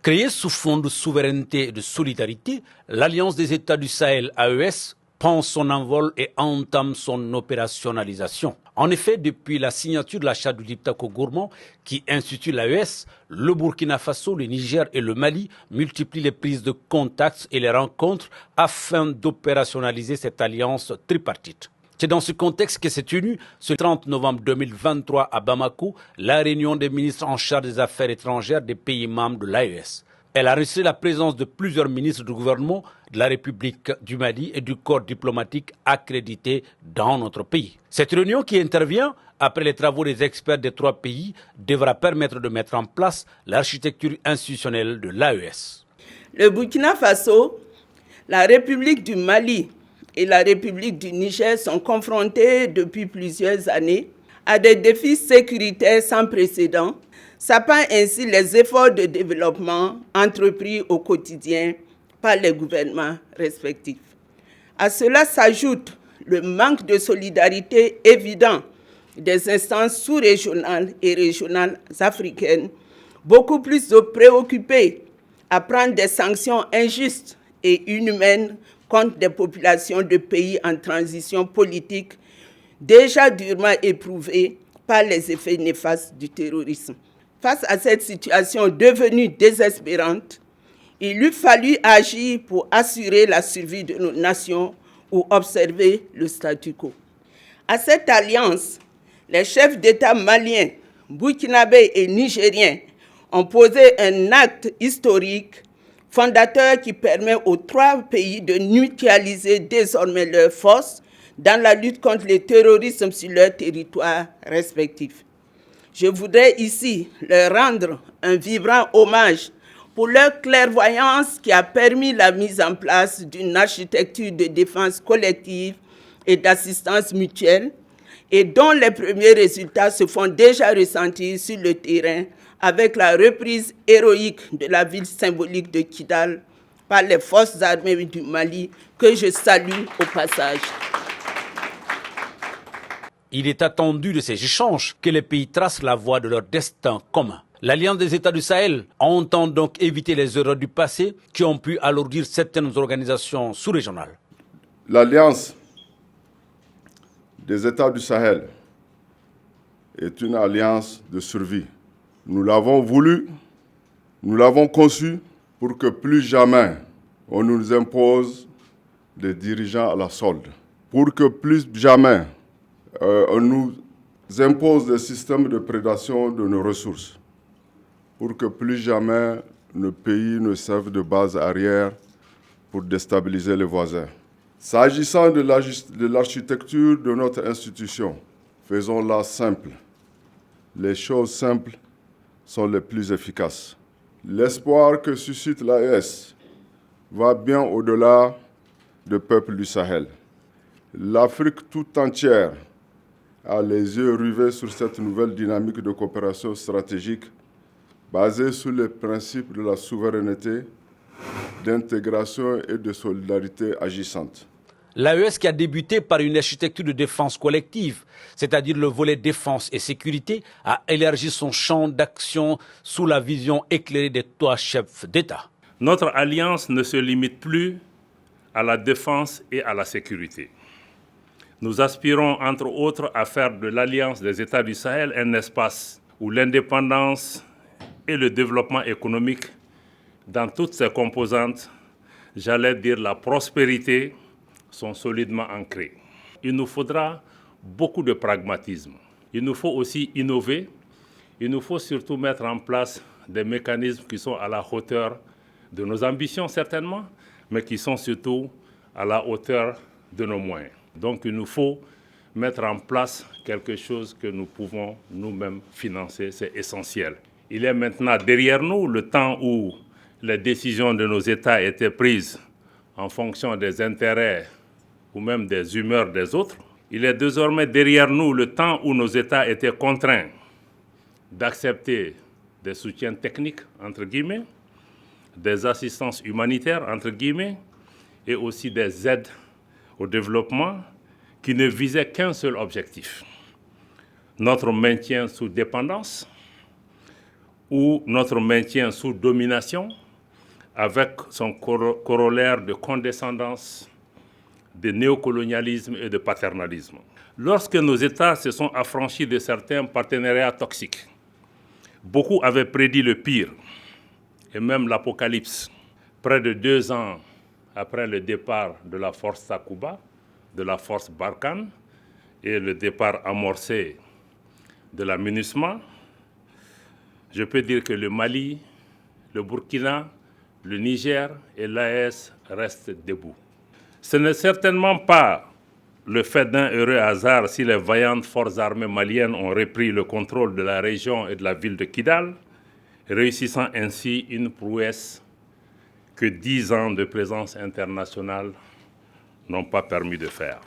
Créée sous fond de souveraineté et de solidarité, l'Alliance des États du Sahel AES prend son envol et entame son opérationnalisation. En effet, depuis la signature de la charte du Diptako Gourmand qui institue l'AES, le Burkina Faso, le Niger et le Mali multiplient les prises de contacts et les rencontres afin d'opérationnaliser cette alliance tripartite. C'est dans ce contexte que s'est tenue ce 30 novembre 2023 à Bamako la réunion des ministres en charge des affaires étrangères des pays membres de l'AES. Elle a reçu la présence de plusieurs ministres du gouvernement de la République du Mali et du corps diplomatique accrédité dans notre pays. Cette réunion qui intervient après les travaux des experts des trois pays devra permettre de mettre en place l'architecture institutionnelle de l'AES. Le Burkina Faso, la République du Mali et la République du Niger sont confrontés depuis plusieurs années à des défis sécuritaires sans précédent, sapant ainsi les efforts de développement entrepris au quotidien par les gouvernements respectifs. À cela s'ajoute le manque de solidarité évident des instances sous-régionales et régionales africaines, beaucoup plus préoccupées à prendre des sanctions injustes et inhumaines contre des populations de pays en transition politique déjà durement éprouvées par les effets néfastes du terrorisme. Face à cette situation devenue désespérante, il eût fallu agir pour assurer la survie de nos nations ou observer le statu quo. À cette alliance, les chefs d'État maliens, burkinabés et nigériens ont posé un acte historique fondateur qui permet aux trois pays de mutualiser désormais leurs forces dans la lutte contre le terrorisme sur leurs territoires respectifs. Je voudrais ici leur rendre un vibrant hommage pour leur clairvoyance qui a permis la mise en place d'une architecture de défense collective et d'assistance mutuelle et dont les premiers résultats se font déjà ressentir sur le terrain avec la reprise héroïque de la ville symbolique de Kidal par les forces armées du Mali, que je salue au passage. Il est attendu de ces échanges que les pays tracent la voie de leur destin commun. L'Alliance des États du Sahel entend donc éviter les erreurs du passé qui ont pu alourdir certaines organisations sous-régionales. L'Alliance des États du Sahel est une alliance de survie. Nous l'avons voulu, nous l'avons conçu pour que plus jamais on nous impose des dirigeants à la solde, pour que plus jamais on nous impose des systèmes de prédation de nos ressources, pour que plus jamais nos pays ne servent de base arrière pour déstabiliser les voisins. S'agissant de l'architecture de notre institution, faisons-la simple. Les choses simples sont les plus efficaces. L'espoir que suscite l'AES va bien au-delà des peuples du Sahel. L'Afrique tout entière a les yeux rivés sur cette nouvelle dynamique de coopération stratégique basée sur les principes de la souveraineté, d'intégration et de solidarité agissante. L'AES qui a débuté par une architecture de défense collective, c'est-à-dire le volet défense et sécurité, a élargi son champ d'action sous la vision éclairée des trois chefs d'État. Notre alliance ne se limite plus à la défense et à la sécurité. Nous aspirons, entre autres, à faire de l'Alliance des États du Sahel un espace où l'indépendance et le développement économique, dans toutes ses composantes, j'allais dire la prospérité, sont solidement ancrés. Il nous faudra beaucoup de pragmatisme. Il nous faut aussi innover. Il nous faut surtout mettre en place des mécanismes qui sont à la hauteur de nos ambitions, certainement, mais qui sont surtout à la hauteur de nos moyens. Donc il nous faut mettre en place quelque chose que nous pouvons nous-mêmes financer, c'est essentiel. Il est maintenant derrière nous le temps où les décisions de nos États étaient prises en fonction des intérêts ou même des humeurs des autres. Il est désormais derrière nous le temps où nos États étaient contraints d'accepter des soutiens techniques, entre guillemets, des assistances humanitaires, entre guillemets, et aussi des aides au développement qui ne visaient qu'un seul objectif, notre maintien sous dépendance ou notre maintien sous domination, avec son corollaire de condescendance, de néocolonialisme et de paternalisme. Lorsque nos États se sont affranchis de certains partenariats toxiques, beaucoup avaient prédit le pire, et même l'apocalypse. Près de 2 ans après le départ de la force Takuba, de la force Barkhane, et le départ amorcé de la MINUSMA, je peux dire que le Mali, le Burkina, le Niger et l'AES restent debout. Ce n'est certainement pas le fait d'un heureux hasard si les vaillantes forces armées maliennes ont repris le contrôle de la région et de la ville de Kidal, réussissant ainsi une prouesse que 10 ans de présence internationale n'ont pas permis de faire.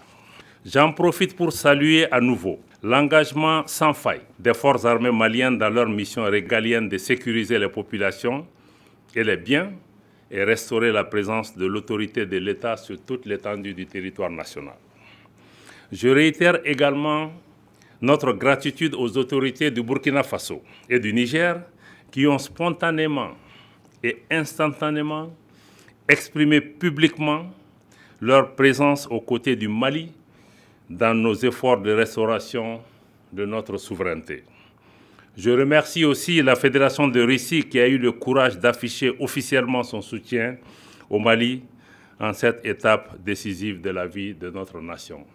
J'en profite pour saluer à nouveau l'engagement sans faille des forces armées maliennes dans leur mission régalienne de sécuriser les populations et les biens et restaurer la présence de l'autorité de l'État sur toute l'étendue du territoire national. Je réitère également notre gratitude aux autorités du Burkina Faso et du Niger qui ont spontanément et instantanément exprimé publiquement leur présence aux côtés du Mali dans nos efforts de restauration de notre souveraineté. Je remercie aussi la Fédération de Russie qui a eu le courage d'afficher officiellement son soutien au Mali en cette étape décisive de la vie de notre nation.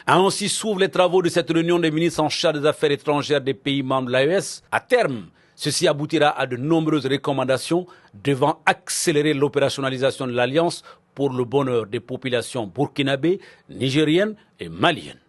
Ainsi s'ouvrent les travaux de cette réunion des ministres en charge des affaires étrangères des pays membres de l'AES. À terme, ceci aboutira à de nombreuses recommandations devant accélérer l'opérationnalisation de l'Alliance pour le bonheur des populations burkinabées, nigériennes et maliennes.